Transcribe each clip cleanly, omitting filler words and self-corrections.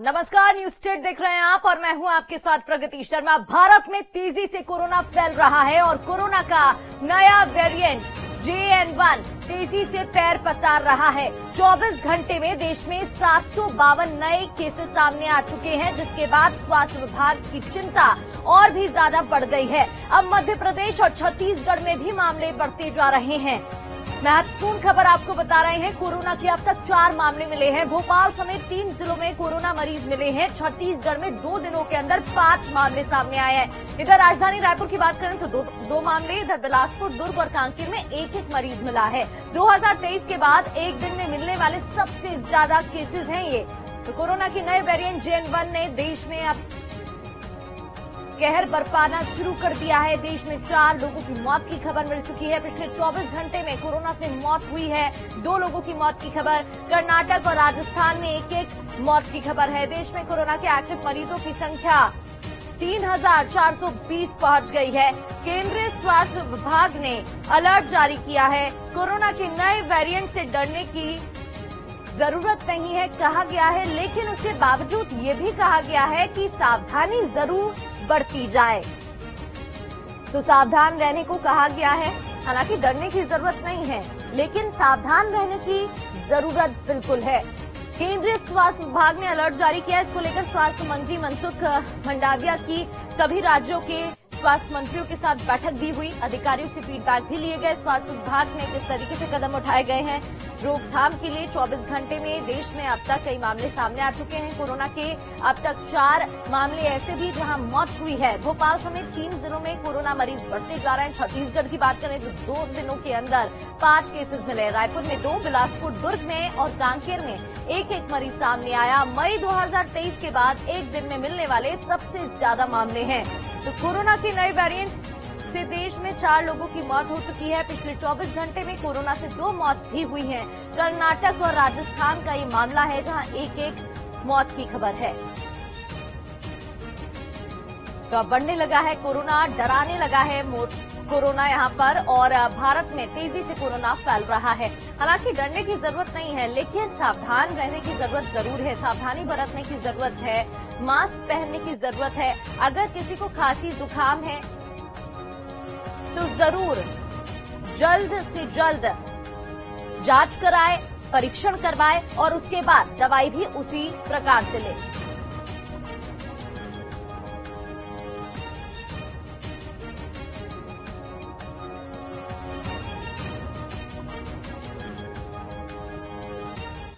नमस्कार, news state देख रहे हैं आप और मैं हूं आपके साथ प्रगति शर्मा। भारत में तेजी से कोरोना फैल रहा है और कोरोना का नया वेरिएंट JN1 तेजी से पैर पसार रहा है। 24 घंटे में देश में 752 नए केसेस सामने आ चुके हैं, जिसके बाद स्वास्थ्य विभाग की चिंता और भी ज्यादा बढ़ गई है। अब मध्य प्रदेश और छत्तीसगढ़ में भी मामले बढ़ते जा रहे हैं। महत्वपूर्ण खबर आपको बता रहे हैं, कोरोना के अब तक 4 मामले मिले हैं। भोपाल समेत 3 जिलों में कोरोना मरीज मिले हैं। छत्तीसगढ़ में 2 दिनों के अंदर 5 मामले सामने आए हैं। इधर राजधानी रायपुर की बात करें तो दो मामले, इधर बिलासपुर, दुर्ग और कांकेर में एक मरीज मिला है। 2023 के बाद एक दिन में मिलने वाले सबसे ज्यादा केसेज हैं ये। तो कोरोना की नए वेरिएंट JN1 ने देश में अब कहर बरपाना शुरू कर दिया है। देश में 4 लोगों की मौत की खबर मिल चुकी है। पिछले 24 घंटे में कोरोना से मौत हुई है। 2 लोगों की मौत की खबर। कर्नाटक और राजस्थान में एक मौत की खबर है। देश में कोरोना के एक्टिव मरीजों की संख्या 3,420 पहुंच गई है। केंद्रीय स्वास्थ्य विभाग ने अलर्ट जारी किया है। कोरोना के नए वेरिएंट से डरने की जरूरत नहीं है कहा गया है, लेकिन उसके बावजूद ये भी कहा गया है कि सावधानी जरूर बढ़ती जाए। तो सावधान रहने को कहा गया है। हालांकि डरने की जरूरत नहीं है, लेकिन सावधान रहने की जरूरत बिल्कुल है। केंद्रीय स्वास्थ्य विभाग ने अलर्ट जारी किया। इसको लेकर स्वास्थ्य मंत्री मनसुख मंडाविया की सभी राज्यों के स्वास्थ्य मंत्रियों के साथ बैठक भी हुई। अधिकारियों से फीडबैक भी लिए गए। स्वास्थ्य विभाग ने किस तरीके से कदम उठाए गए हैं रोकथाम के लिए। 24 घंटे में देश में अब तक कई मामले सामने आ चुके हैं। कोरोना के अब तक 4 मामले ऐसे भी जहां मौत हुई है। भोपाल समेत 3 जिलों में कोरोना मरीज बढ़ते जा रहे हैं। छत्तीसगढ़ की बात करें तो 2 दिनों के अंदर 5 केसेस मिले। रायपुर में 2, बिलासपुर, दुर्ग में और कांकेर में एक मरीज सामने आया। मई 2023 के बाद एक दिन में मिलने वाले सबसे ज्यादा मामले हैं। तो कोरोना के नए वेरिएंट से देश में 4 लोगों की मौत हो चुकी है। पिछले 24 घंटे में कोरोना से 2 मौत भी हुई है। कर्नाटक और राजस्थान का ये मामला है, जहां एक मौत की खबर है। तो अब बढ़ने लगा है कोरोना, डराने लगा है कोरोना यहाँ पर, और भारत में तेजी से कोरोना फैल रहा है। हालांकि डरने की जरूरत नहीं है, लेकिन सावधान रहने की जरूरत जरूर है। सावधानी बरतने की जरूरत है। मास्क पहनने की जरूरत है। अगर किसी को खांसी जुकाम है तो जरूर जल्द से जल्द जांच कराए, परीक्षण करवाए और उसके बाद दवाई भी उसी प्रकार से ले।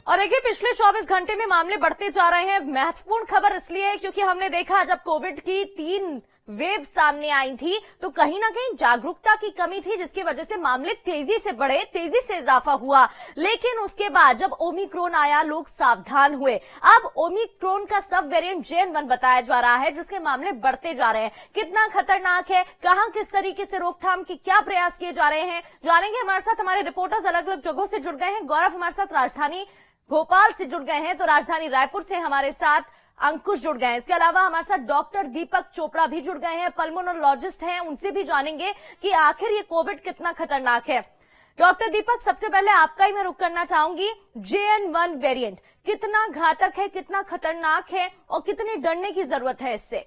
और देखिए, पिछले 24 घंटे में मामले बढ़ते जा रहे हैं। महत्वपूर्ण खबर इसलिए है क्योंकि हमने देखा जब कोविड की 3 वेव सामने आई थी तो कहीं ना कहीं जागरूकता की कमी थी, जिसकी वजह से मामले तेजी से बढ़े, तेजी से इजाफा हुआ। लेकिन उसके बाद जब ओमिक्रॉन आया, लोग सावधान हुए। अब ओमिक्रॉन का सब वेरिएंट JN1 बताया जा रहा है, जिसके मामले बढ़ते जा रहे हैं। कितना खतरनाक है, कहां किस तरीके से रोकथाम के क्या प्रयास किए जा रहे हैं, जानेंगे। हमारे साथ हमारे रिपोर्टर्स अलग अलग जगहों से जुड़ गए हैं। गौरव हमारे साथ राजधानी भोपाल से जुड़ गए हैं, तो राजधानी रायपुर से हमारे साथ अंकुश जुड़ गए हैं। इसके अलावा हमारे साथ डॉक्टर दीपक चोपड़ा भी जुड़ गए हैं, पल्मोनोलॉजिस्ट हैं। उनसे भी जानेंगे कि आखिर ये कोविड कितना खतरनाक है। डॉक्टर दीपक, सबसे पहले आपका ही मैं रुख करना चाहूंगी। JN1 वेरिएंट कितना घातक है, कितना खतरनाक है और कितने डरने की जरूरत है इससे?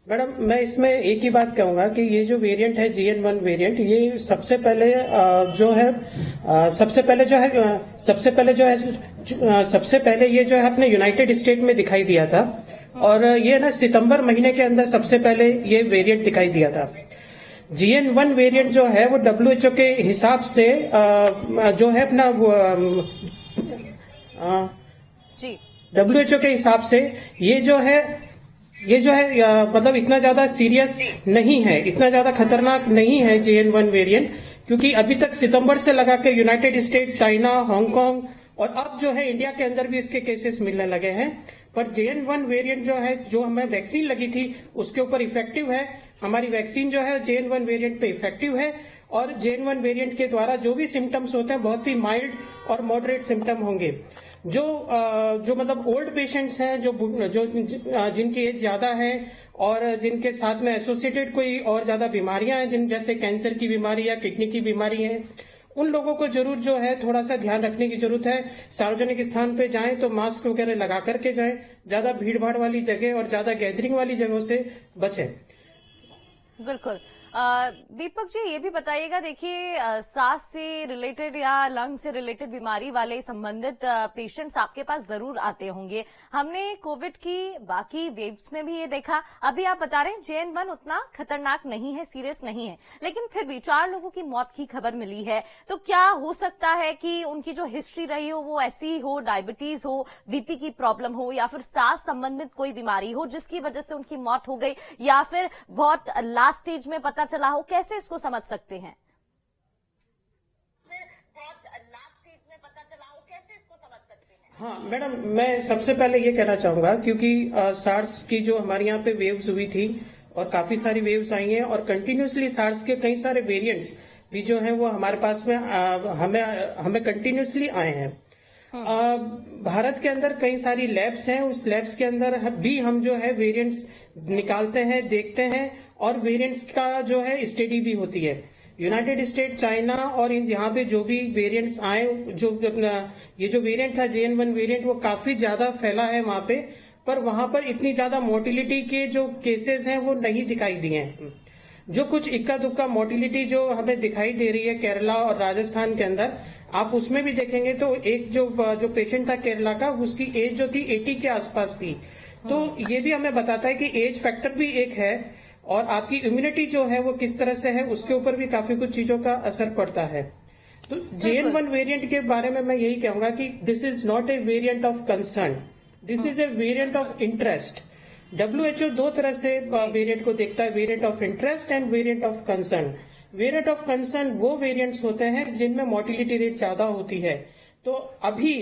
मैडम, मैं इसमें एक ही बात कहूंगा कि ये जो वेरिएंट है JN1 वेरिएंट, ये सबसे पहले ये जो है अपने यूनाइटेड स्टेट में दिखाई दिया था। और ये ना सितंबर महीने के अंदर सबसे पहले ये वेरिएंट दिखाई दिया था। JN1 वेरिएंट जो है वो WHO के हिसाब से जो है अपना WHO के हिसाब से ये जो है मतलब इतना ज्यादा सीरियस नहीं है, इतना ज्यादा खतरनाक नहीं है JN1 वेरिएंट, क्योंकि अभी तक सितंबर से लगा के यूनाइटेड स्टेट, चाइना, हांगकांग और अब जो है इंडिया के अंदर भी इसके केसेस मिलने लगे हैं। पर JN1 वेरिएंट जो है, जो हमें वैक्सीन लगी थी उसके ऊपर इफेक्टिव है। हमारी वैक्सीन जो है JN1 वेरिएंट पे इफेक्टिव है और JN1 वेरिएंट के द्वारा जो भी सिम्टम्स होते हैं बहुत ही माइल्ड और मॉडरेट सिम्टम होंगे। जो मतलब ओल्ड पेशेंट्स हैं, जो जिनकी एज ज्यादा है और जिनके साथ में एसोसिएटेड कोई और ज्यादा बीमारियां हैं, जैसे कैंसर की बीमारी या किडनी की बीमारी है, उन लोगों को जरूर जो है थोड़ा सा ध्यान रखने की जरूरत है। सार्वजनिक स्थान पे जाएं तो मास्क वगैरह लगा करके जाएं, ज्यादा भीड़ भाड़ वाली जगह और ज्यादा गैदरिंग वाली जगहों से बचें। बिल्कुल। दीपक जी, ये भी बताइएगा, देखिए सांस से रिलेटेड या लंग से रिलेटेड बीमारी वाले संबंधित पेशेंट्स आपके पास जरूर आते होंगे। हमने कोविड की बाकी वेव्स में भी ये देखा। अभी आप बता रहे हैं JN1 उतना खतरनाक नहीं है, सीरियस नहीं है, लेकिन फिर भी 4 लोगों की मौत की खबर मिली है। तो क्या हो सकता है कि उनकी जो हिस्ट्री रही हो वो ऐसी हो, डायबिटीज हो, BP की प्रॉब्लम हो, या फिर सांस संबंधित कोई बीमारी हो जिसकी वजह से उनकी मौत हो गई, या फिर बहुत लास्ट स्टेज में पता चला हो? कैसे इसको समझ सकते हैं? हाँ मैडम, मैं सबसे पहले ये कहना चाहूंगा, क्योंकि सार्स की जो हमारे यहाँ पे वेव्स हुई थी और काफी सारी वेव्स आई हैं और कंटिन्यूसली सार्स के कई सारे वेरिएंट्स भी जो हैं वो हमारे पास में हमें कंटिन्यूसली आए हैं। भारत के अंदर कई सारी लैब्स हैं, उस लैब्स के अंदर भी हम जो है वेरिएंट्स निकालते हैं, देखते हैं, और वेरिएंट्स का जो है स्टडी भी होती है। यूनाइटेड स्टेट, चाइना और यहाँ पे जो भी वेरिएंट्स आए, जो ये जो वेरिएंट था JN1 वेरिएंट, वो काफी ज्यादा फैला है वहां पे, पर वहां पर इतनी ज्यादा मोर्टिलिटी के जो केसेस हैं वो नहीं दिखाई दिए हैं। जो कुछ इक्का दुक्का मोर्टिलिटी जो हमें दिखाई दे रही है केरला और राजस्थान के अंदर, आप उसमें भी देखेंगे तो एक जो पेशेंट था केरला का, उसकी एज जो थी 80 के आसपास थी। तो ये भी हमें बताता है कि एज फैक्टर भी एक है, और आपकी इम्यूनिटी जो है वो किस तरह से है उसके ऊपर भी काफी कुछ चीजों का असर पड़ता है। तो JN1 वेरिएंट के बारे में मैं यही कहूंगा कि this is not a variant of concern, this is a variant of interest. WHO 2 तरह से वेरिएंट को देखता है, variant of interest end variant of concern. Variant of concern वो वेरिएंट्स होते हैं जिनमें मोर्टिलिटी रेट ज्यादा होती है। तो अभी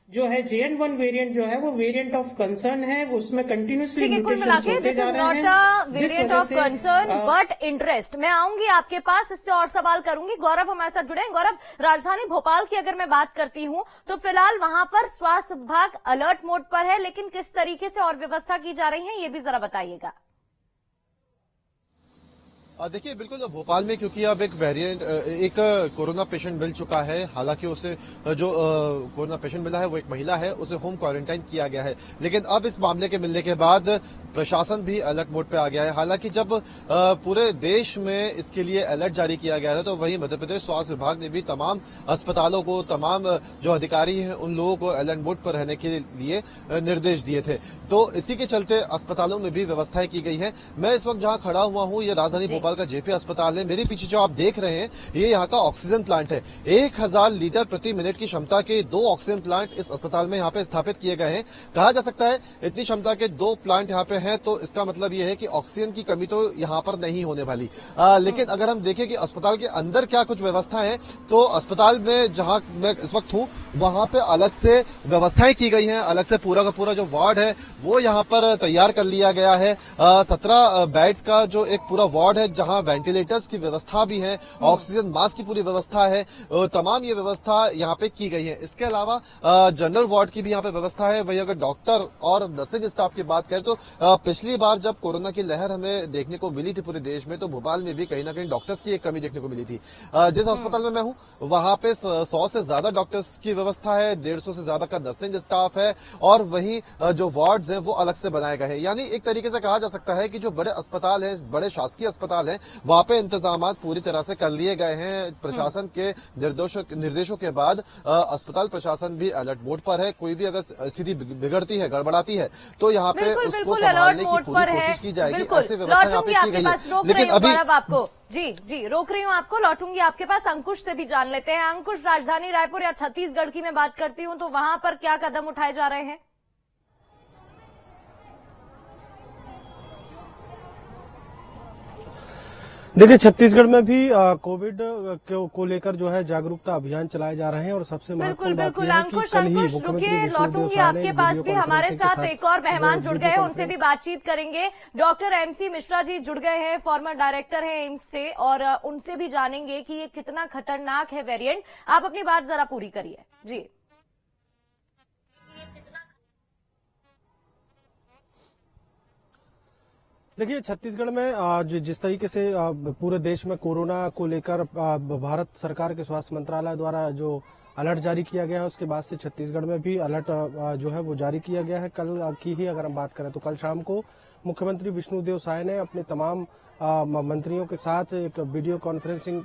जो है JN1 वेरिएंट जो है वो वेरिएंट ऑफ कंसर्न है, उसमें कंटिन्यूसली म्यूटेशंस होते जा रहे हैं। Variant of concern but interest. मैं आऊंगी आपके पास, इससे और सवाल करूंगी। गौरव हमारे साथ जुड़े हैं। गौरव, राजधानी भोपाल की अगर मैं बात करती हूं तो फिलहाल वहां पर स्वास्थ्य विभाग अलर्ट मोड पर है, लेकिन किस तरीके से और व्यवस्था की जा रही है ये भी जरा बताइएगा। देखिए, बिल्कुल भोपाल में क्योंकि अब एक कोरोना पेशेंट मिल चुका है। हालांकि उसे जो कोरोना पेशेंट मिला है वो एक महिला है, उसे होम क्वारंटाइन किया गया है। लेकिन अब इस मामले के मिलने के बाद प्रशासन भी अलर्ट मोड पे आ गया है। हालांकि जब पूरे देश में इसके लिए अलर्ट जारी किया गया था, तो वहीं मध्य प्रदेश स्वास्थ्य विभाग ने भी तमाम अस्पतालों को, तमाम जो अधिकारी हैं उन लोगों को अलर्ट मोड पर रहने के लिए निर्देश दिए थे। तो इसी के चलते अस्पतालों में भी व्यवस्थाएं की गई है। मैं इस वक्त जहां खड़ा हुआ हूं, ये राजधानी भोपाल का JP अस्पताल है। मेरे पीछे जो आप देख रहे हैं ये यहाँ का ऑक्सीजन प्लांट है। 1000 लीटर प्रति मिनट की क्षमता के 2 ऑक्सीजन प्लांट इस अस्पताल में यहाँ पे स्थापित किए गए हैं। कहा जा सकता है इतनी क्षमता के 2 प्लांट यहाँ पे हैं, तो इसका मतलब ये है कि ऑक्सीजन की कमी तो यहाँ पर नहीं होने वाली। लेकिन अगर हम देखें कि अस्पताल के अंदर क्या कुछ व्यवस्था है, तो अस्पताल में जहां मैं इस वक्त हूं वहां पे अलग से व्यवस्थाएं की गई हैं। अलग से पूरा का पूरा जो वार्ड है वो यहाँ पर तैयार कर लिया गया है। 17 बेड्स का जो एक पूरा वार्ड है, जहां वेंटिलेटर्स की व्यवस्था भी है, ऑक्सीजन मास्क की पूरी व्यवस्था है। तमाम ये व्यवस्था यहाँ पे की गई है। इसके अलावा जनरल वार्ड की भी यहाँ पे व्यवस्था है। वही अगर डॉक्टर और नर्सिंग स्टाफ की बात करें तो पिछली बार जब कोरोना की लहर हमें देखने को मिली थी पूरे देश में, तो भोपाल में भी कहीं ना कहीं डॉक्टर्स की एक कमी देखने को मिली थी। जिस अस्पताल में मैं हूं वहां पे 100 से ज्यादा डॉक्टर्स की व्यवस्था है, 150 से ज्यादा का नर्सिंग स्टाफ है, और वहीं जो वार्ड्स हैं वो अलग से बनाए गए हैं। यानी एक तरीके से कहा जा सकता है कि जो बड़े अस्पताल है, बड़े शासकीय अस्पताल है, वहां पे इंतजाम पूरी तरह से कर लिए गए हैं। प्रशासन के निर्देशों के बाद अस्पताल प्रशासन भी अलर्ट मोड पर है। कोई भी अगर स्थिति बिगड़ती है, गड़बड़ाती है, तो यहाँ पे उसको संभालने की पूरी कोशिश की जाएगी। ऐसी व्यवस्था यहाँ पे की गई है। लेकिन अभी आपको जी रोक रही हूँ आपको, लौटूंगी आपके पास। अंकुश से भी जान लेते हैं। अंकुश, राजधानी रायपुर या छत्तीसगढ़ की मैं बात करती हूँ तो वहां पर क्या कदम उठाए जा रहे हैं? देखिए, छत्तीसगढ़ में भी कोविड को लेकर जो है जागरूकता अभियान चलाए जा रहे हैं, और सबसे महत्वपूर्ण बात यह है कि कल ही रुकिए, लौटूंगी आपके पास भी। हमारे साथ एक और मेहमान जुड़ गए हैं, उनसे भी बातचीत करेंगे। डॉक्टर MC मिश्रा जी जुड़ गए हैं, फॉर्मर डायरेक्टर हैं एम्स से, और उनसे भी जानेंगे कि ये कितना खतरनाक है वेरिएंट। आप अपनी बात जरा पूरी करिए जी। देखिए, छत्तीसगढ़ में जिस तरीके से पूरे देश में कोरोना को लेकर भारत सरकार के स्वास्थ्य मंत्रालय द्वारा जो अलर्ट जारी किया गया है, उसके बाद से छत्तीसगढ़ में भी अलर्ट जो है वो जारी किया गया है। कल की ही अगर हम बात करें तो कल शाम को मुख्यमंत्री विष्णुदेव साय ने अपने तमाम मंत्रियों के साथ एक वीडियो कॉन्फ्रेंसिंग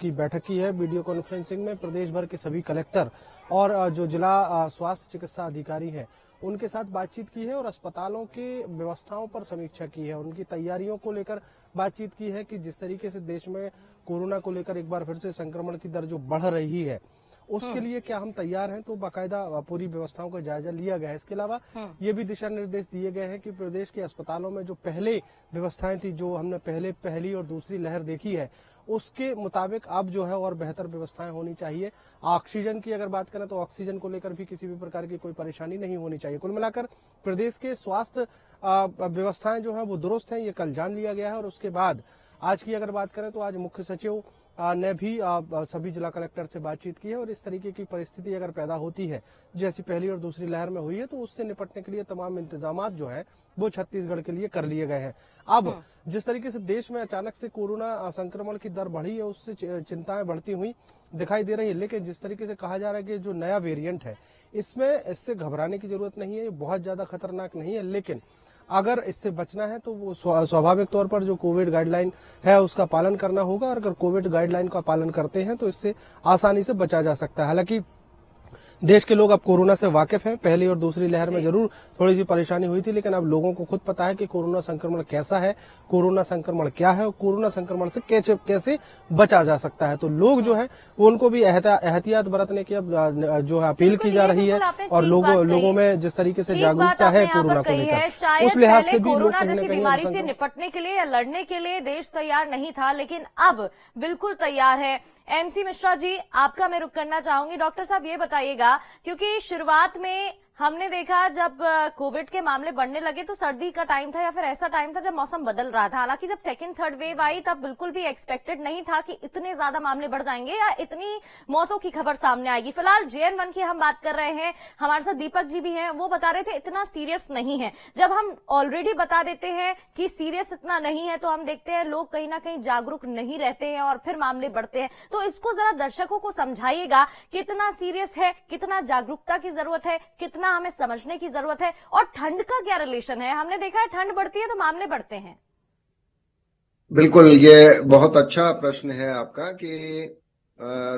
की बैठक की है। वीडियो कॉन्फ्रेंसिंग में प्रदेश भर के सभी कलेक्टर और जो जिला स्वास्थ्य चिकित्सा अधिकारी हैं उनके साथ बातचीत की है और अस्पतालों के व्यवस्थाओं पर समीक्षा की है। उनकी तैयारियों को लेकर बातचीत की है कि जिस तरीके से देश में कोरोना को लेकर एक बार फिर से संक्रमण की दर जो बढ़ रही है उसके लिए क्या हम तैयार हैं, तो बाकायदा पूरी व्यवस्थाओं का जायजा लिया गया है। इसके अलावा ये भी दिशा निर्देश दिए गए हैं कि प्रदेश के अस्पतालों में जो पहले व्यवस्थाएं थी, जो हमने पहली और दूसरी लहर देखी है, उसके मुताबिक अब जो है और बेहतर व्यवस्थाएं होनी चाहिए। ऑक्सीजन की अगर बात करें तो ऑक्सीजन को लेकर भी किसी भी प्रकार की कोई परेशानी नहीं होनी चाहिए। कुल मिलाकर प्रदेश के स्वास्थ्य व्यवस्थाएं जो है वो दुरुस्त हैं, ये कल जान लिया गया है। और उसके बाद आज की अगर बात करें तो आज मुख्य सचिव ने भी सभी जिला कलेक्टर से बातचीत की है और इस तरीके की परिस्थिति अगर पैदा होती है जैसी पहली और दूसरी लहर में हुई है तो उससे निपटने के लिए तमाम इंतजाम जो है वो छत्तीसगढ़ के लिए कर लिए गए हैं। अब जिस तरीके से देश में अचानक से कोरोना संक्रमण की दर बढ़ी है उससे चिंताएं बढ़ती हुई दिखाई दे रही है, लेकिन जिस तरीके से कहा जा रहा है कि जो नया वेरिएंट है इससे घबराने की जरूरत नहीं है, ये बहुत ज्यादा खतरनाक नहीं है। लेकिन अगर इससे बचना है तो वो स्वाभाविक तौर पर जो कोविड गाइडलाइन है उसका पालन करना होगा और अगर कोविड गाइडलाइन का पालन करते हैं तो इससे आसानी से बचा जा सकता है। हालांकि देश के लोग अब कोरोना से वाकिफ हैं। पहली और दूसरी लहर में जरूर थोड़ी सी परेशानी हुई थी, लेकिन अब लोगों को खुद पता है कि कोरोना संक्रमण कैसा है, कोरोना संक्रमण क्या है और कोरोना संक्रमण से कैसे बचा जा सकता है। तो लोग जो है वो उनको भी एहतियात बरतने की अब जो है अपील की जा रही है और लोगों में जिस तरीके से जागरूकता है कोरोना को लेकर उस लिहाज से भी कोरोना जैसी बीमारी से निपटने के लिए या लड़ने के लिए देश तैयार नहीं था, लेकिन अब बिल्कुल तैयार है। एमसी मिश्रा जी, आपका मैं रुख करना चाहूंगी। डॉक्टर साहब ये बताइएगा, क्योंकि शुरुआत में हमने देखा जब कोविड के मामले बढ़ने लगे तो सर्दी का टाइम था या फिर ऐसा टाइम था जब मौसम बदल रहा था। हालांकि जब सेकंड थर्ड वेव आई तब बिल्कुल भी एक्सपेक्टेड नहीं था कि इतने ज्यादा मामले बढ़ जाएंगे या इतनी मौतों की खबर सामने आएगी। फिलहाल JN1 की हम बात कर रहे हैं, हमारे साथ दीपक जी भी हैं, वो बता रहे थे इतना सीरियस नहीं है। जब हम ऑलरेडी बता देते हैं कि सीरियस इतना नहीं है तो हम देखते हैं लोग कहीं ना कहीं जागरूक नहीं रहते हैं और फिर मामले बढ़ते हैं। तो इसको जरा दर्शकों को समझाइएगा, कितना सीरियस है, कितना जागरूकता की जरूरत है, कितना हमें समझने की जरूरत है और ठंड का क्या रिलेशन है। हमने देखा है ठंड बढ़ती है तो मामले बढ़ते हैं। बिल्कुल, ये बहुत अच्छा प्रश्न है आपका कि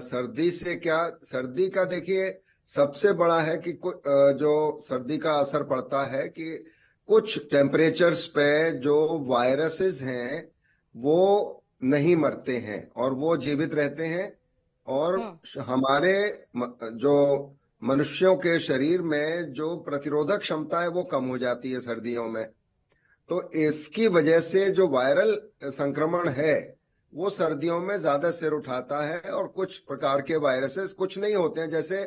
सर्दी से क्या, सर्दी का देखिए सबसे बड़ा है कि जो सर्दी का असर पड़ता है कि कुछ टेम्परेचर्स पे जो वायरसेस हैं वो नहीं मरते हैं और वो जीवित रहते हैं और हमारे जो मनुष्यों के शरीर में जो प्रतिरोधक क्षमता है वो कम हो जाती है सर्दियों में। तो इसकी वजह से जो वायरल संक्रमण है वो सर्दियों में ज्यादा सिर उठाता है और कुछ प्रकार के वायरसेस कुछ नहीं होते हैं। जैसे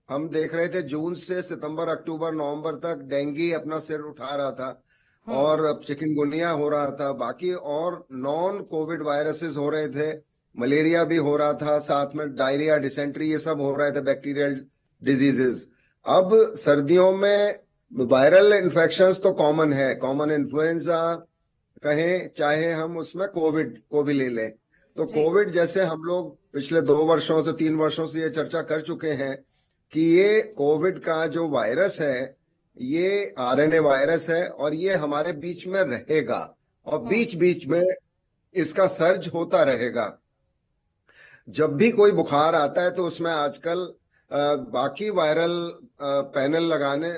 हम देख रहे थे जून से सितंबर, अक्टूबर, नवंबर तक डेंगू अपना सिर उठा रहा था और चिकनगुनिया हो रहा था, बाकी और नॉन कोविड वायरसेस हो रहे थे, मलेरिया भी हो रहा था, साथ में डायरिया, डिसेंट्री, ये सब हो रहे थे, बैक्टीरियल डिजीजेस। अब सर्दियों में वायरल इन्फेक्शंस तो कॉमन है, कॉमन इन्फ्लुएंजा कहें चाहे हम उसमें कोविड को भी ले लें तो कोविड जैसे हम लोग पिछले 2 वर्षों से 3 वर्षों से ये चर्चा कर चुके हैं कि ये कोविड का जो वायरस है ये RNA वायरस है और ये हमारे बीच में रहेगा और बीच बीच में इसका सर्ज होता रहेगा। जब भी कोई बुखार आता है तो उसमें आजकल बाकी वायरल पैनल लगाने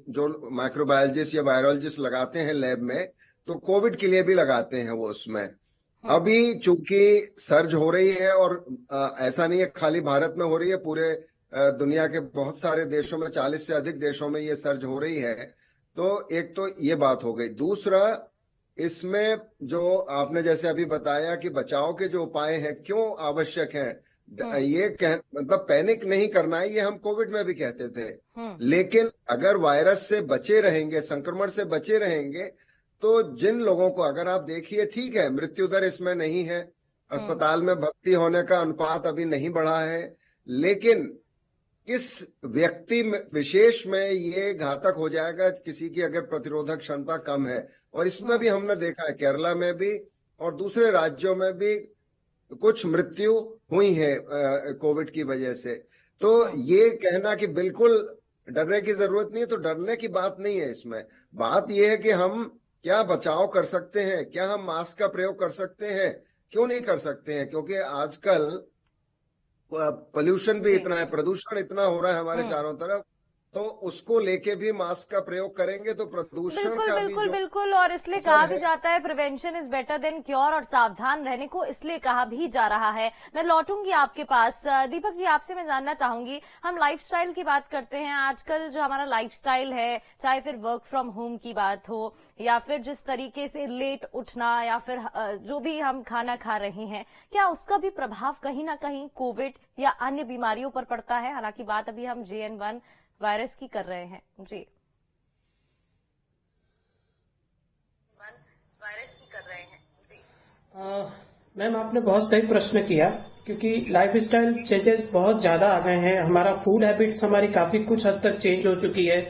जो माइक्रोबायोलॉजिस्ट या वायरोलॉजिस्ट लगाते हैं लैब में, तो कोविड के लिए भी लगाते हैं वो उसमें। अभी चूंकि सर्ज हो रही है और ऐसा नहीं है खाली भारत में हो रही है, पूरे दुनिया के बहुत सारे देशों में, 40 से अधिक देशों में ये सर्ज हो रही है। तो एक तो ये बात हो गई। दूसरा, इसमें जो आपने जैसे अभी बताया कि बचाव के जो उपाय हैं क्यों आवश्यक हैं, ये मतलब पैनिक नहीं करना है, ये हम कोविड में भी कहते थे। लेकिन अगर वायरस से बचे रहेंगे, संक्रमण से बचे रहेंगे, तो जिन लोगों को, अगर आप देखिए, ठीक है मृत्यु दर इसमें नहीं है, अस्पताल में भर्ती होने का अनुपात अभी नहीं बढ़ा है, लेकिन किस व्यक्ति विशेष में ये घातक हो जाएगा, किसी की अगर प्रतिरोधक क्षमता कम है। और इसमें भी हमने देखा है केरला में भी और दूसरे राज्यों में भी कुछ मृत्यु हुई है कोविड की वजह से। तो ये कहना कि बिल्कुल डरने की जरूरत नहीं है, तो डरने की बात नहीं है। इसमें बात यह है कि हम क्या बचाव कर सकते हैं, क्या हम मास्क का प्रयोग कर सकते हैं, क्यों नहीं कर सकते हैं, क्योंकि आजकल पोल्यूशन भी इतना है, प्रदूषण इतना हो रहा है हमारे चारों तरफ, तो उसको लेके भी मास्क का प्रयोग करेंगे तो प्रदूषण का बिल्कुल भी बिल्कुल। और इसलिए कहा भी जाता है prevention is better than cure, और सावधान रहने को इसलिए कहा भी जा रहा है। मैं लौटूंगी आपके पास। दीपक जी, आपसे मैं जानना चाहूंगी, हम लाइफस्टाइल की बात करते हैं। आजकल जो हमारा लाइफस्टाइल है, चाहे फिर वर्क फ्रॉम होम की बात हो या फिर जिस तरीके से लेट उठना या फिर जो भी हम खाना खा रहे हैं, क्या उसका भी प्रभाव कहीं ना कहीं कोविड या अन्य बीमारियों पर पड़ता है? हालांकि बात अभी हम JN1 वायरस की कर रहे हैं। जी, मैम आपने बहुत सही प्रश्न किया, क्योंकि लाइफस्टाइल चेंजेस बहुत ज्यादा आ गए हैं। हमारा फूड हैबिट्स हमारी काफी कुछ हद तक चेंज हो चुकी है।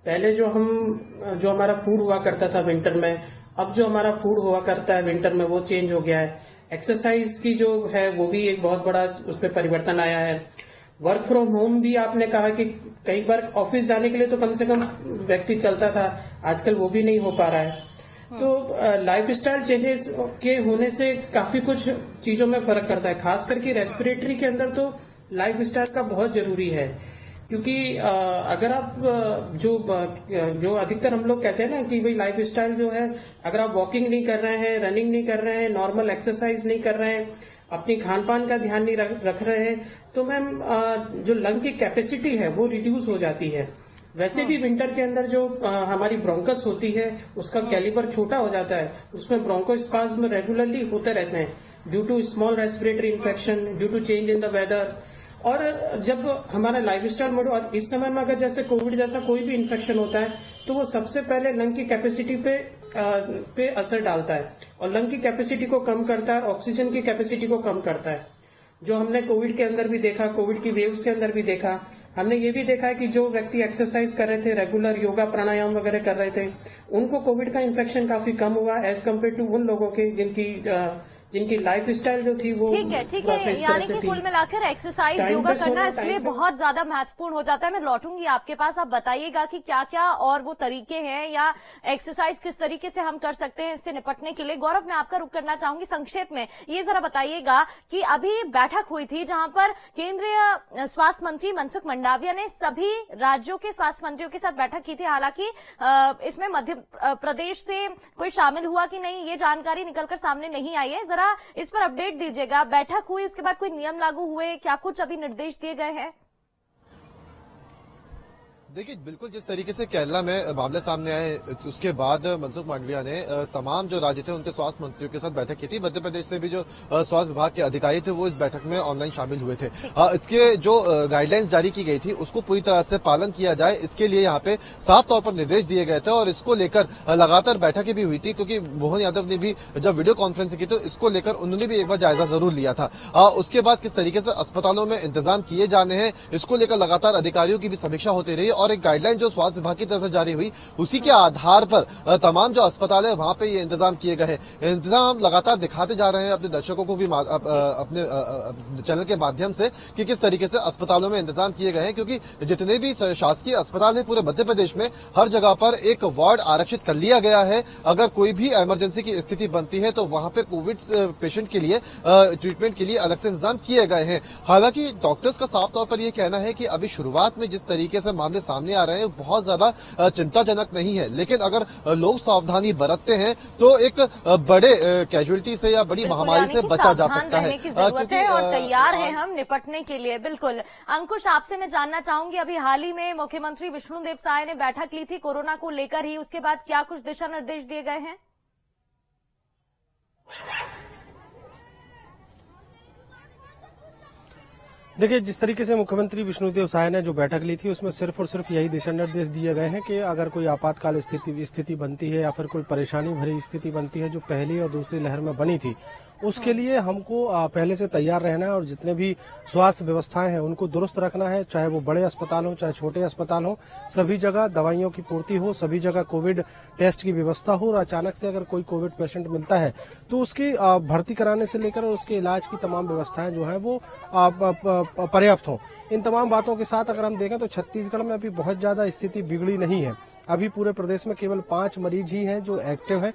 पहले जो हमारा फूड हुआ करता था विंटर में, अब जो हमारा फूड हुआ करता है विंटर में वो चेंज हो गया है। एक्सरसाइज की जो है वो भी एक बहुत बड़ा उसमें परिवर्तन आया है। वर्क फ्रॉम होम भी आपने कहा कि कई बार ऑफिस जाने के लिए तो कम से कम व्यक्ति चलता था, आजकल वो भी नहीं हो पा रहा है। तो लाइफस्टाइल चेंजेस के होने से काफी कुछ चीजों में फर्क करता है, खास करके रेस्पिरेटरी के अंदर तो लाइफस्टाइल का बहुत जरूरी है। क्योंकि अगर आप जो अधिकतर हम लोग कहते हैं ना कि भाई लाइफस्टाइल जो है, अगर आप वॉकिंग नहीं कर रहे हैं, रनिंग नहीं कर रहे हैं, नॉर्मल एक्सरसाइज नहीं कर रहे हैं, अपनी खान पान का ध्यान नहीं रख रहे हैं, तो मैम जो लंग की कैपेसिटी है वो रिड्यूस हो जाती है। वैसे भी विंटर के अंदर जो हमारी ब्रोंकस होती है उसका कैलिबर छोटा हो जाता है, उसमें ब्रोंकोस्पाज्म रेगुलरली होते रहते हैं due to small respiratory infection, due to change in the weather. और जब हमारा लाइफस्टाइल मॉडल, और इस समय में अगर जैसे कोविड जैसा कोई भी इन्फेक्शन होता है तो वो सबसे पहले लंग की कैपेसिटी पे असर डालता है और लंग की कैपेसिटी को कम करता है, ऑक्सीजन की कैपेसिटी को कम करता है। जो हमने कोविड के अंदर भी देखा, कोविड की वेव्स के अंदर भी देखा, हमने ये भी देखा है कि जो व्यक्ति एक्सरसाइज कर रहे थे, रेगुलर योगा प्राणायाम वगैरह कर रहे थे, उनको कोविड का इन्फेक्शन काफी कम हुआ एज कम्पेयर टू उन लोगों के जिनकी लाइफस्टाइल जो थी वो ठीक है। यानी कि कुल मिलाकर एक्सरसाइज योगा करना इसलिए बहुत ज्यादा महत्वपूर्ण हो जाता है। मैं लौटूंगी आपके पास, आप बताइएगा कि क्या क्या और वो तरीके हैं या एक्सरसाइज किस तरीके से हम कर सकते हैं इससे निपटने के लिए। गौरव, मैं आपका रुख करना चाहूंगी, संक्षेप में ये जरा बताइएगा कि अभी बैठक हुई थी जहां पर केंद्रीय स्वास्थ्य मंत्री मनसुख मंडाविया ने सभी राज्यों के स्वास्थ्य मंत्रियों के साथ बैठक की थी। हालांकि इसमें मध्य प्रदेश से कोई शामिल हुआ कि नहीं ये जानकारी निकलकर सामने नहीं आई है, जरा इस पर अपडेट दीजिएगा। बैठक हुई, उसके बाद कोई नियम लागू हुए, क्या कुछ अभी निर्देश दिए गए हैं? देखिए, बिल्कुल जिस तरीके से केरला में मामले सामने आए उसके बाद मनसुख मांडविया ने तमाम जो राज्य थे उनके स्वास्थ्य मंत्रियों के साथ बैठक की थी। मध्य प्रदेश से भी जो स्वास्थ्य विभाग के अधिकारी थे वो इस बैठक में ऑनलाइन शामिल हुए थे। इसके जो गाइडलाइंस जारी की गई थी उसको पूरी तरह से पालन किया जाए, इसके लिए यहाँ पे साफ तौर पर निर्देश दिए गए थे और इसको लेकर लगातार बैठकें भी हुई थी, क्योंकि मोहन यादव ने भी जब वीडियो कॉन्फ्रेंस की तो इसको लेकर उन्होंने भी एक बार जायजा जरूर लिया था। उसके बाद किस तरीके से अस्पतालों में इंतजाम किए जाने हैं इसको लेकर लगातार अधिकारियों की भी समीक्षा होती रही और एक गाइडलाइन जो स्वास्थ्य विभाग की तरफ से जारी हुई उसी के आधार पर तमाम जो अस्पताल है वहां पे ये इंतजाम किए गए हैं। इंतजाम लगातार दिखाते जा रहे हैं अपने दर्शकों को भी अपने चैनल के माध्यम से कि किस तरीके से अस्पतालों में इंतजाम किए गए हैं, क्योंकि जितने भी शासकीय अस्पताल है पूरे मध्य प्रदेश में हर जगह पर एक वार्ड आरक्षित कर लिया गया है। अगर कोई भी इमरजेंसी की स्थिति बनती है तो वहां पे कोविड पेशेंट के लिए ट्रीटमेंट के लिए अलग से इंतजाम किए गए हैं। हालांकि डॉक्टर्स का साफ तौर पर यह कहना है कि अभी शुरुआत में जिस तरीके से मामले सामने आ रहे हैं बहुत ज्यादा चिंताजनक नहीं है, लेकिन अगर लोग सावधानी बरतते हैं तो एक बड़े कैजुअलिटी से या बड़ी महामारी से बचा जा सकता है। जरूरत है और तैयार हैं हम निपटने के लिए। बिल्कुल। अंकुश, आपसे मैं जानना चाहूंगी, अभी हाल ही में मुख्यमंत्री विष्णुदेव साय ने बैठक ली थी कोरोना को लेकर ही, उसके बाद क्या कुछ दिशा निर्देश दिए गए हैं? देखिए, जिस तरीके से मुख्यमंत्री विष्णुदेव साय ने जो बैठक ली थी उसमें सिर्फ और सिर्फ यही दिशा निर्देश दिए गए हैं कि अगर कोई आपातकाल स्थिति बनती है या फिर कोई परेशानी भरी स्थिति बनती है जो पहली और दूसरी लहर में बनी थी, उसके लिए हमको पहले से तैयार रहना है और जितने भी स्वास्थ्य व्यवस्थाएं हैं उनको दुरुस्त रखना है, चाहे वो बड़े अस्पताल हो चाहे छोटे अस्पताल हो, सभी जगह दवाइयों की पूर्ति हो, सभी जगह कोविड टेस्ट की व्यवस्था हो और अचानक से अगर कोई कोविड पेशेंट मिलता है तो उसकी भर्ती कराने से लेकर और उसके इलाज की तमाम व्यवस्थाएं जो है वो पर्याप्त हो। इन तमाम बातों के साथ अगर हम देखें तो छत्तीसगढ़ में अभी बहुत ज्यादा स्थिति बिगड़ी नहीं है। अभी पूरे प्रदेश में केवल 5 मरीज ही हैं जो एक्टिव हैं।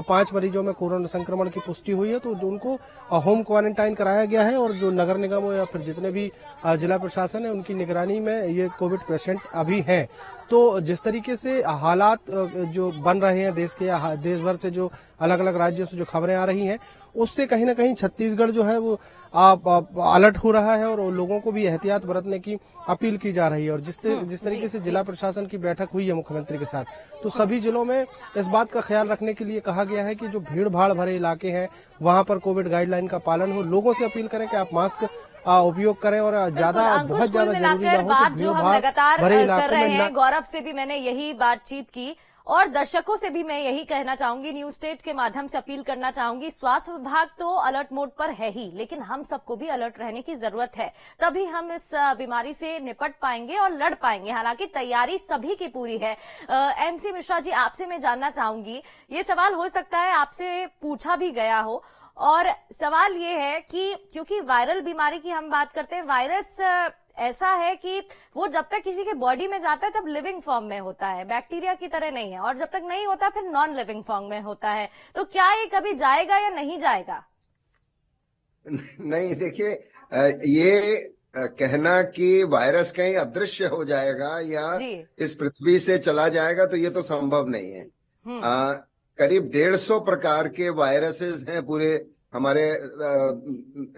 5 मरीजों में कोरोना संक्रमण की पुष्टि हुई है तो उनको होम क्वारंटाइन कराया गया है और जो नगर निगम हो या फिर जितने भी जिला प्रशासन है उनकी निगरानी में ये कोविड पेशेंट अभी हैं। तो जिस तरीके से हालात जो बन रहे हैं देश के या देश भर से जो अलग अलग राज्यों से जो खबरें आ रही हैं उससे कहीं ना कहीं छत्तीसगढ़ जो है वो अलर्ट हो रहा है और लोगों को भी एहतियात बरतने की अपील की जा रही है। और जिस तरीके से जिला प्रशासन की बैठक हुई है मुख्यमंत्री के साथ तो सभी जिलों में इस बात का ख्याल रखने के लिए कहा गया है कि जो भीड़ भाड़ भरे इलाके हैं वहां पर कोविड गाइडलाइन का पालन हो। लोगों से अपील करें कि आप मास्क उपयोग करें और बहुत ज्यादा जरूरी ना हो बात जो हम लगातार कर रहे हैं, गौरव से भी मैंने यही बातचीत की और दर्शकों से भी मैं यही कहना चाहूंगी, न्यूज स्टेट के माध्यम से अपील करना चाहूंगी। स्वास्थ्य विभाग तो अलर्ट मोड पर है ही, लेकिन हम सबको भी अलर्ट रहने की जरूरत है, तभी हम इस बीमारी से निपट पाएंगे और लड़ पाएंगे। हालांकि तैयारी सभी की पूरी है। एमसी मिश्रा जी, आपसे मैं जानना चाहूंगी, ये सवाल हो सकता है आपसे पूछा भी गया हो और सवाल ये है कि क्योंकि वायरल बीमारी की हम बात करते हैं, वायरस ऐसा है कि वो जब तक किसी के बॉडी में जाता है तब लिविंग फॉर्म में होता है, बैक्टीरिया की तरह नहीं है, और जब तक नहीं होता फिर नॉन लिविंग फॉर्म में होता है। तो क्या ये कभी जाएगा या नहीं जाएगा? नहीं, देखिए, ये कहना कि वायरस कहीं अदृश्य हो जाएगा या इस पृथ्वी से चला जाएगा तो ये तो संभव नहीं है। करीब 150 प्रकार के वायरसेस हैं पूरे हमारे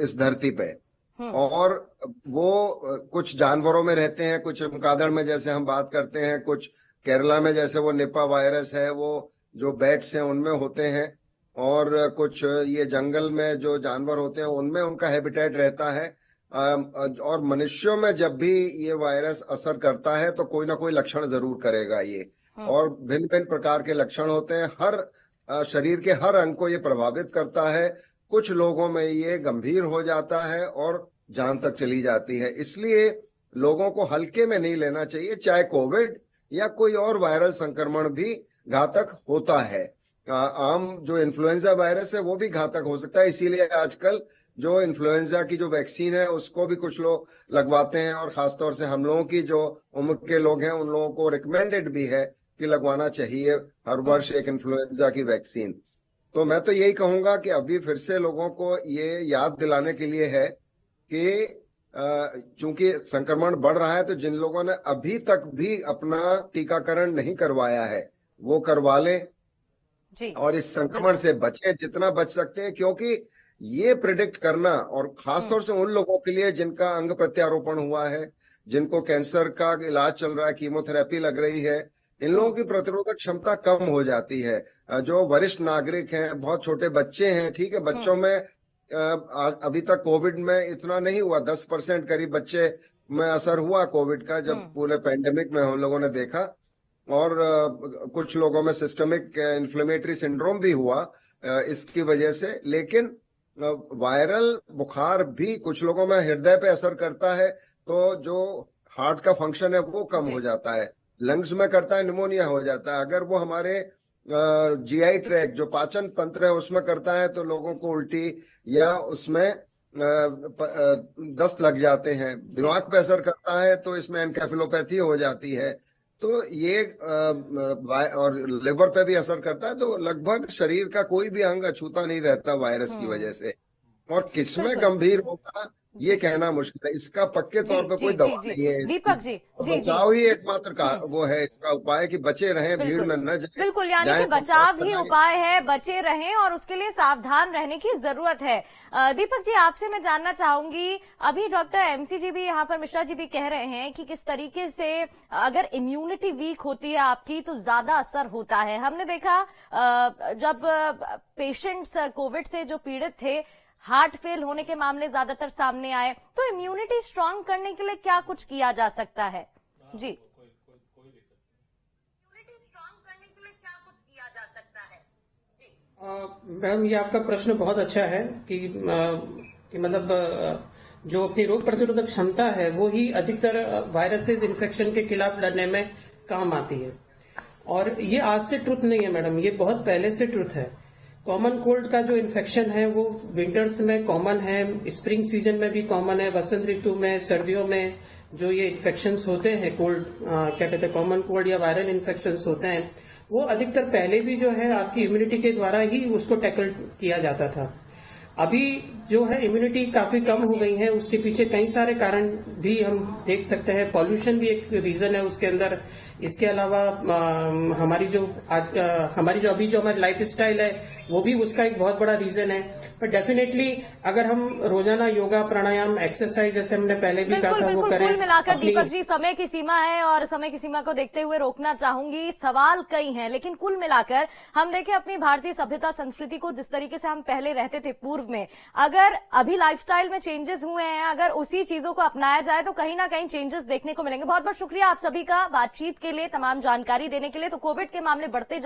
इस धरती पे और वो कुछ जानवरों में रहते हैं, कुछ चमगादड़ में जैसे हम बात करते हैं, कुछ केरला में जैसे वो निपा वायरस है वो जो बैट्स हैं उनमें होते हैं और कुछ ये जंगल में जो जानवर होते हैं उनमें उनका हैबिटेट रहता है। और मनुष्यों में जब भी ये वायरस असर करता है तो कोई ना कोई लक्षण जरूर करेगा ये, और भिन्न भिन्न प्रकार के लक्षण होते हैं। हर शरीर के हर अंग को ये प्रभावित करता है। कुछ लोगों में ये गंभीर हो जाता है और जान तक चली जाती है। इसलिए लोगों को हल्के में नहीं लेना चाहिए। चाहे कोविड या कोई और वायरल संक्रमण भी घातक होता है। आम जो इन्फ्लुएंजा वायरस है वो भी घातक हो सकता है। इसीलिए आजकल जो इन्फ्लुएंजा की जो वैक्सीन है उसको भी कुछ लोग लगवाते हैं और खासतौर से हम लोगों की जो उम्र के लोग हैं उन लोगों को रिकमेंडेड भी है कि लगवाना चाहिए हर वर्ष एक इन्फ्लुएंजा की वैक्सीन। तो मैं तो यही कहूंगा कि अभी फिर से लोगों को ये याद दिलाने के लिए है कि चूंकि संक्रमण बढ़ रहा है तो जिन लोगों ने अभी तक भी अपना टीकाकरण नहीं करवाया है वो करवा लें और इस संक्रमण से बचें जितना बच सकते हैं, क्योंकि ये प्रिडिक्ट करना, और खासतौर से उन लोगों के लिए जिनका अंग प्रत्यारोपण हुआ है, जिनको कैंसर का इलाज चल रहा है, कीमोथेरेपी लग रही है, इन लोगों की प्रतिरोधक क्षमता कम हो जाती है। जो वरिष्ठ नागरिक हैं, बहुत छोटे बच्चे हैं, ठीक है, बच्चों में अभी तक कोविड में इतना नहीं हुआ, 10% करीब बच्चे में असर हुआ कोविड का जब पूरे पेंडेमिक में हम लोगों ने देखा, और कुछ लोगों में सिस्टमिक इन्फ्लेमेटरी सिंड्रोम भी हुआ इसकी वजह से। लेकिन वायरल बुखार भी कुछ लोगों में हृदय पे असर करता है, तो जो हार्ट का फंक्शन है वो कम हो जाता है, लंग्स में करता है, निमोनिया हो जाता है। अगर वो हमारे जीआई ट्रैक्ट जो पाचन तंत्र है उसमें करता है तो लोगों को उल्टी या उसमें दस्त लग जाते हैं। दिमाग पे असर करता है तो इसमें एनकेफेलोपैथी हो जाती है। तो ये और लिवर पे भी असर करता है। तो लगभग शरीर का कोई भी अंग अछूता नहीं रहता वायरस की वजह से, और किसमें गंभीर होगा ये कहना मुश्किल है। इसका पक्के तौर पे कोई दवा नहीं है। दीपक जी, बचाव ही एकमात्र का वो है, इसका उपाय कि बचे रहें, भीड़ में न जाएं। बिल्कुल, यानी कि बचाव ही उपाय है, बचे रहें और उसके लिए सावधान रहने की जरूरत है। दीपक जी, आपसे मैं जानना चाहूंगी, अभी डॉक्टर एमसी जी भी यहाँ पर, मिश्रा जी भी कह रहे हैं कि किस तरीके से अगर इम्यूनिटी वीक होती है आपकी तो ज्यादा असर होता है। हमने देखा जब पेशेंट्स कोविड से जो पीड़ित थे, हार्ट फेल होने के मामले ज्यादातर सामने आए, तो इम्यूनिटी स्ट्रांग करने के लिए क्या कुछ किया जा सकता है? जी, इम्यूनिटी स्ट्रांग करने के लिए क्या कुछ किया जा सकता है? जी, मैडम, ये आपका प्रश्न बहुत अच्छा है कि मतलब जो अपनी रोग प्रतिरोधक क्षमता है वो ही अधिकतर वायरसेस इन्फेक्शन के खिलाफ लड़ने में काम आती है। और ये आज से ट्रुथ नहीं है मैडम, ये बहुत पहले से ट्रुथ है। कॉमन कोल्ड का जो इन्फेक्शन है वो विंटर्स में कॉमन है, स्प्रिंग सीजन में भी कॉमन है, वसंत ऋतु में, सर्दियों में जो ये इन्फेक्शंस होते हैं कोल्ड, क्या कहते हैं, कॉमन कोल्ड या वायरल इन्फेक्शंस होते हैं, वो अधिकतर पहले भी जो है आपकी इम्यूनिटी के द्वारा ही उसको टैकल किया जाता था। अभी जो है इम्यूनिटी काफी कम हो गई है, उसके पीछे कई सारे कारण भी हम देख सकते हैं। पॉल्यूशन भी एक रीजन है उसके अंदर। इसके अलावा हमारी जो अभी जो हमारी लाइफ स्टाइल है वो भी उसका एक बहुत बड़ा रीजन है। पर डेफिनेटली अगर हम रोजाना योगा, प्राणायाम, एक्सरसाइज जैसे हमने पहले भी कहा था वो करें। कुल मिलाकर दीपक जी, समय की सीमा है और समय की सीमा को देखते हुए रोकना चाहूंगी। सवाल कई हैं, लेकिन कुल मिलाकर हम देखें अपनी भारतीय सभ्यता संस्कृति को, जिस तरीके से हम पहले रहते थे पूर्व में, अगर अभी लाइफस्टाइल में चेंजेस हुए हैं, अगर उसी चीजों को अपनाया जाए तो कहीं ना कहीं चेंजेस देखने को मिलेंगे। बहुत बहुत शुक्रिया आप सभी का बातचीत के लिए, तमाम जानकारी देने के लिए। तो कोविड के मामले बढ़ते जा